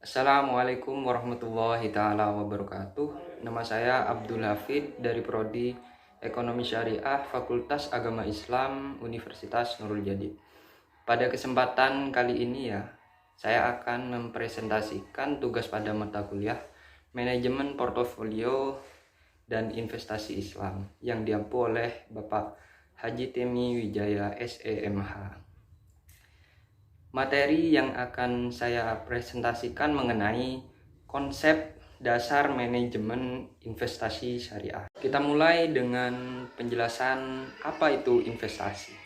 Assalamualaikum warahmatullahi taala wabarakatuh. Nama saya Abdul Hafid dari Prodi Ekonomi Syariah Fakultas Agama Islam Universitas Nurul Jadid. Pada kesempatan kali ini saya akan mempresentasikan tugas pada mata kuliah Manajemen Portofolio dan Investasi Islam yang diampu oleh Bapak Haji Temi Wijaya SEMH. Materi yang akan saya presentasikan mengenai konsep dasar manajemen investasi syariah. Kita mulai dengan penjelasan apa itu investasi.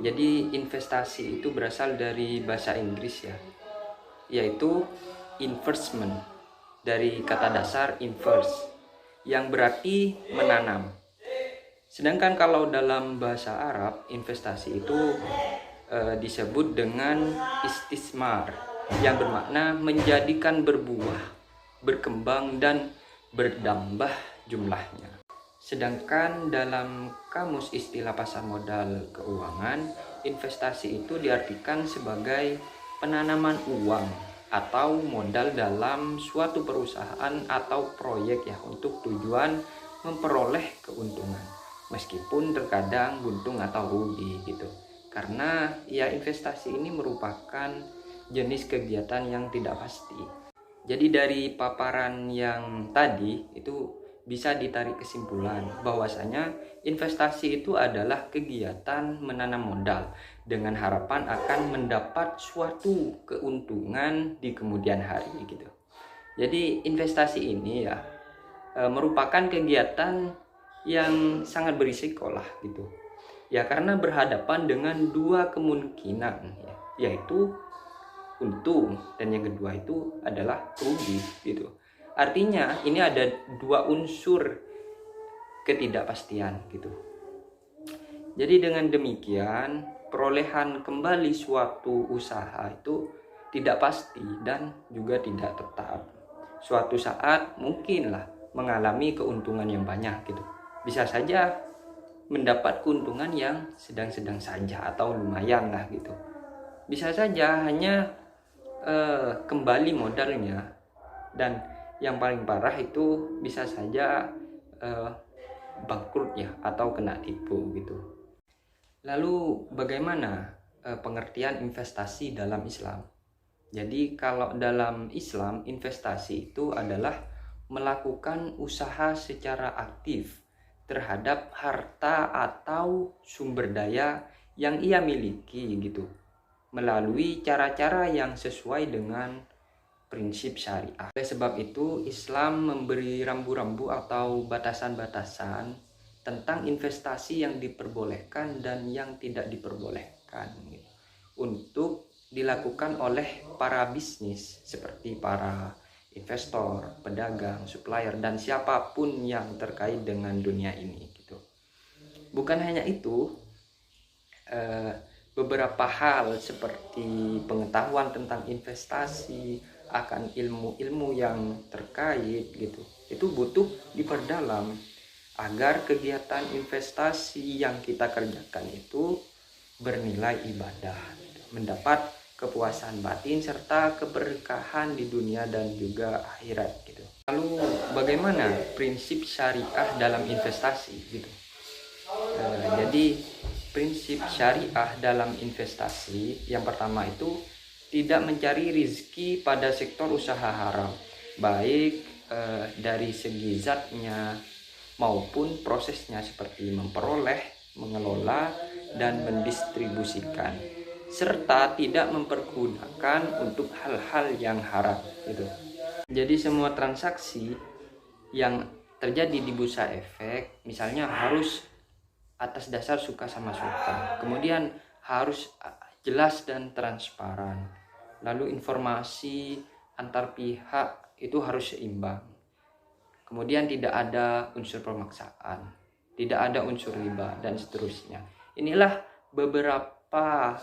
Jadi investasi itu berasal dari bahasa Inggris yaitu investment, dari kata dasar inverse yang berarti menanam. Sedangkan kalau dalam bahasa Arab, investasi itu disebut dengan istismar, yang bermakna menjadikan berbuah, berkembang, dan berdambah jumlahnya. Sedangkan dalam kamus istilah pasar modal keuangan, investasi itu diartikan sebagai penanaman uang atau modal dalam suatu perusahaan atau proyek untuk tujuan memperoleh keuntungan, meskipun terkadang buntung atau rugi gitu. Karena investasi ini merupakan jenis kegiatan yang tidak pasti. Jadi dari paparan yang tadi itu bisa ditarik kesimpulan bahwasanya investasi itu adalah kegiatan menanam modal dengan harapan akan mendapat suatu keuntungan di kemudian hari gitu. Jadi investasi ini merupakan kegiatan yang sangat berisiko gitu. Karena berhadapan dengan dua kemungkinan yaitu untung dan yang kedua itu adalah rugi gitu. Artinya ini ada dua unsur ketidakpastian gitu. Jadi dengan demikian perolehan kembali suatu usaha itu tidak pasti dan juga tidak tetap. Suatu saat mungkinlah mengalami keuntungan yang banyak gitu. Bisa saja mendapat keuntungan yang sedang-sedang saja atau lumayan gitu. Bisa saja hanya kembali modalnya, dan yang paling parah itu bisa saja bangkrut atau kena tipu gitu. Lalu bagaimana pengertian investasi dalam Islam? Jadi kalau dalam Islam investasi itu adalah melakukan usaha secara aktif terhadap harta atau sumber daya yang ia miliki gitu, melalui cara-cara yang sesuai dengan prinsip syariah. Oleh sebab itu Islam memberi rambu-rambu atau batasan-batasan tentang investasi yang diperbolehkan dan yang tidak diperbolehkan gitu, untuk dilakukan oleh para bisnis seperti para investor, pedagang, supplier, dan siapapun yang terkait dengan dunia ini gitu. Bukan hanya itu, beberapa hal seperti pengetahuan tentang investasi, akan ilmu-ilmu yang terkait gitu, itu butuh diperdalam agar kegiatan investasi yang kita kerjakan itu bernilai ibadah gitu, mendapat kepuasan batin serta keberkahan di dunia dan juga akhirat gitu. Lalu bagaimana prinsip syariah dalam investasi gitu? Jadi prinsip syariah dalam investasi yang pertama itu tidak mencari rizki pada sektor usaha haram, baik dari segi zatnya maupun prosesnya seperti memperoleh, mengelola, dan mendistribusikan, serta tidak mempergunakan untuk hal-hal yang haram gitu. Jadi semua transaksi yang terjadi di bursa efek misalnya harus atas dasar suka sama suka, kemudian harus jelas dan transparan, lalu informasi antar pihak itu harus seimbang, kemudian tidak ada unsur pemaksaan, tidak ada unsur riba, dan seterusnya. Inilah beberapa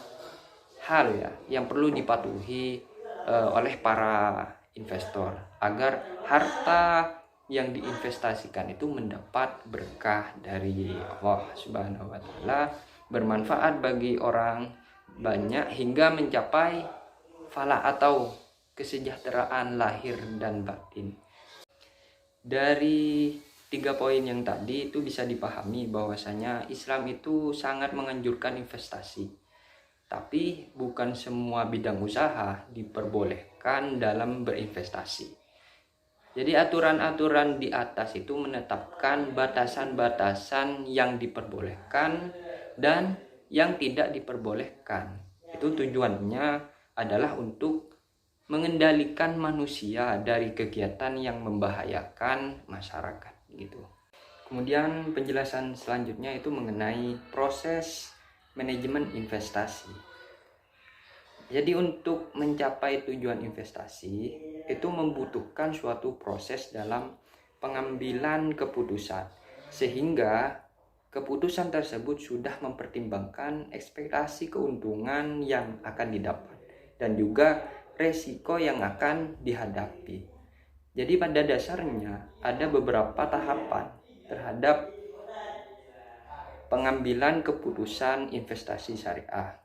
hal yang perlu dipatuhi oleh para investor agar harta yang diinvestasikan itu mendapat berkah dari Allah Subhanahu wa taala, bermanfaat bagi orang banyak hingga mencapai falah atau kesejahteraan lahir dan batin. Dari 3 poin yang tadi itu bisa dipahami bahwasanya Islam itu sangat menganjurkan investasi. Tapi bukan semua bidang usaha diperbolehkan dalam berinvestasi. Jadi aturan-aturan di atas itu menetapkan batasan-batasan yang diperbolehkan dan yang tidak diperbolehkan. Itu tujuannya adalah untuk mengendalikan manusia dari kegiatan yang membahayakan masyarakat gitu. Kemudian penjelasan selanjutnya itu mengenai proses manajemen investasi. Jadi untuk mencapai tujuan investasi itu membutuhkan suatu proses dalam pengambilan keputusan, sehingga keputusan tersebut sudah mempertimbangkan ekspektasi keuntungan yang akan didapat dan juga resiko yang akan dihadapi. Jadi pada dasarnya ada beberapa tahapan terhadap pengambilan keputusan investasi syariah.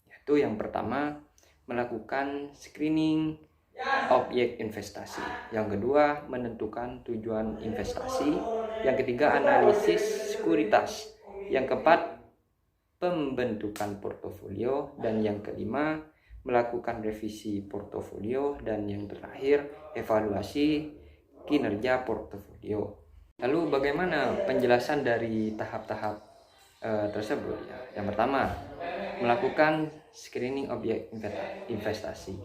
Yaitu yang pertama, melakukan screening objek investasi. Yang kedua, menentukan tujuan investasi. Yang ketiga, analisis sekuritas. Yang keempat, pembentukan portofolio. Dan yang kelima, melakukan revisi portofolio. Dan yang terakhir, evaluasi kinerja portofolio. Lalu bagaimana penjelasan dari tahap-tahap tersebut? Yang pertama, melakukan screening objek investasi.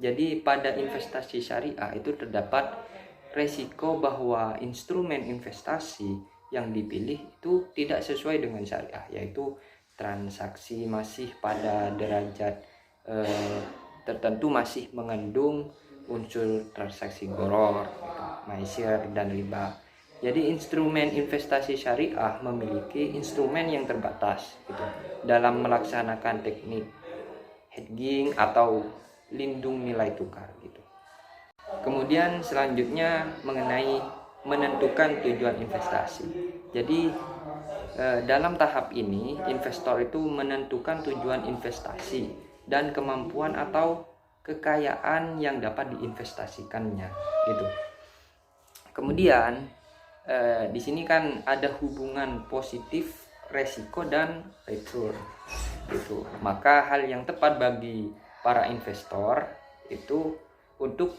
Jadi pada investasi syariah itu terdapat resiko bahwa instrumen investasi yang dipilih itu tidak sesuai dengan syariah, yaitu transaksi masih pada derajat tertentu, masih mengandung unsur transaksi gharar, maisir, dan riba. Jadi instrumen investasi syariah memiliki instrumen yang terbatas gitu, dalam melaksanakan teknik hedging atau lindung nilai tukar gitu. Kemudian selanjutnya mengenai menentukan tujuan investasi. Jadi dalam tahap ini investor itu menentukan tujuan investasi dan kemampuan atau kekayaan yang dapat diinvestasikannya gitu. Kemudian di sini kan ada hubungan positif resiko dan return gitu. Maka hal yang tepat bagi para investor itu untuk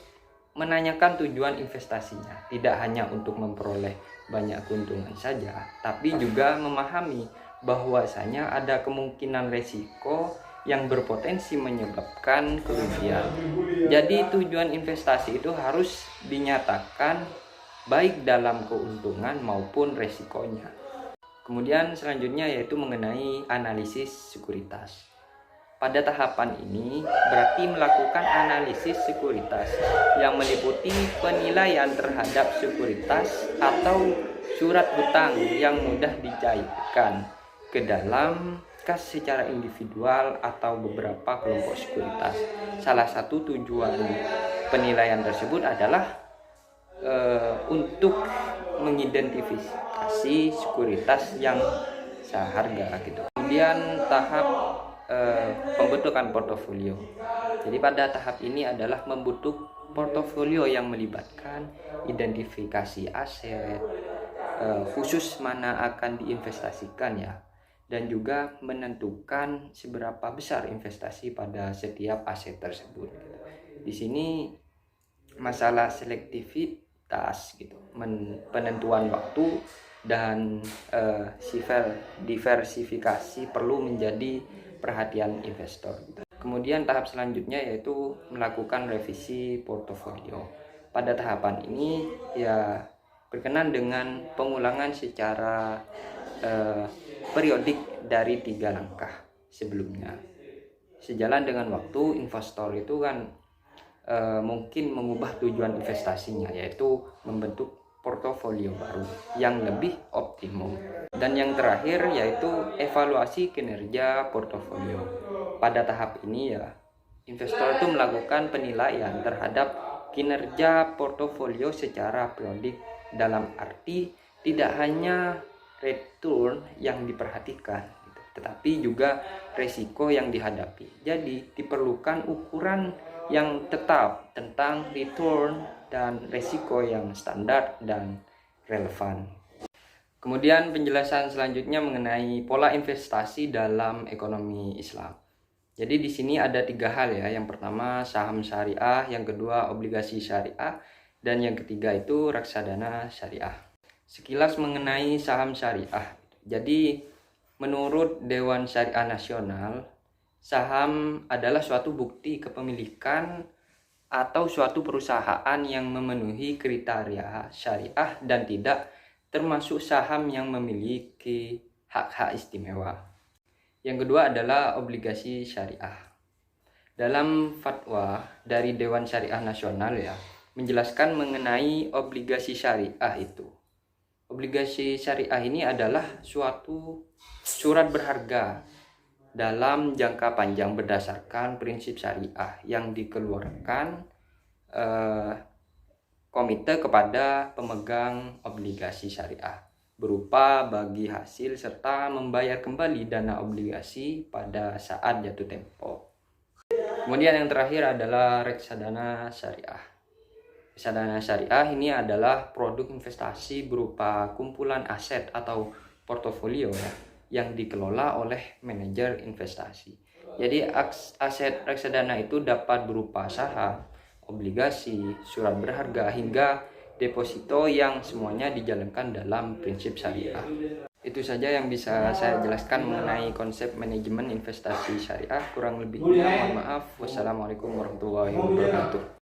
menanyakan tujuan investasinya, tidak hanya untuk memperoleh banyak keuntungan saja, tapi juga memahami bahwasanya ada kemungkinan resiko yang berpotensi menyebabkan kerugian. Jadi tujuan investasi itu harus dinyatakan baik dalam keuntungan maupun resikonya. Kemudian selanjutnya yaitu mengenai analisis sekuritas. Pada tahapan ini berarti melakukan analisis sekuritas yang meliputi penilaian terhadap sekuritas atau surat hutang yang mudah dicairkan ke dalam kas secara individual atau beberapa kelompok sekuritas. Salah satu tujuan penilaian tersebut adalah untuk mengidentifikasi sekuritas yang seharga gitu. Kemudian tahap pembentukan portofolio. Jadi pada tahap ini adalah membentuk portofolio yang melibatkan identifikasi aset, khusus mana akan diinvestasikan ya, dan juga menentukan seberapa besar investasi pada setiap aset tersebut. Di sini masalah selektivitas gitu, penentuan waktu dan diversifikasi perlu menjadi perhatian investor. Kemudian tahap selanjutnya yaitu melakukan revisi portofolio. Pada tahapan ini ya berkenan dengan pengulangan secara periodik dari 3 langkah sebelumnya. Sejalan dengan waktu, investor itu kan mungkin mengubah tujuan investasinya, yaitu membentuk portofolio baru yang lebih optimum. Dan yang terakhir yaitu evaluasi kinerja portofolio. Pada tahap ini ya investor itu melakukan penilaian terhadap kinerja portofolio secara periodik, dalam arti tidak hanya return yang diperhatikan tetapi juga resiko yang dihadapi. Jadi diperlukan ukuran yang tetap tentang return dan resiko yang standar dan relevan. Kemudian penjelasan selanjutnya mengenai pola investasi dalam ekonomi Islam. Jadi di sini ada 3 hal ya. Yang pertama saham syariah, yang kedua obligasi syariah, dan yang ketiga itu reksadana syariah. Sekilas mengenai saham syariah. Jadi menurut Dewan Syariah Nasional, saham adalah suatu bukti kepemilikan atau suatu perusahaan yang memenuhi kriteria syariah dan tidak termasuk saham yang memiliki hak-hak istimewa. Yang kedua adalah obligasi syariah. Dalam fatwa dari Dewan Syariah Nasional ya, menjelaskan mengenai obligasi syariah itu. Obligasi syariah ini adalah suatu surat berharga dalam jangka panjang berdasarkan prinsip syariah yang dikeluarkan komite kepada pemegang obligasi syariah berupa bagi hasil serta membayar kembali dana obligasi pada saat jatuh tempo. Kemudian yang terakhir adalah reksadana syariah. Reksadana syariah ini adalah produk investasi berupa kumpulan aset atau portofolio ya, yang dikelola oleh manajer investasi. Jadi aset reksadana itu dapat berupa saham, obligasi, surat berharga, hingga deposito yang semuanya dijalankan dalam prinsip syariah. Itu saja yang bisa saya jelaskan mengenai konsep manajemen investasi syariah. Kurang lebihnya mohon maaf. Wassalamualaikum warahmatullahi wabarakatuh.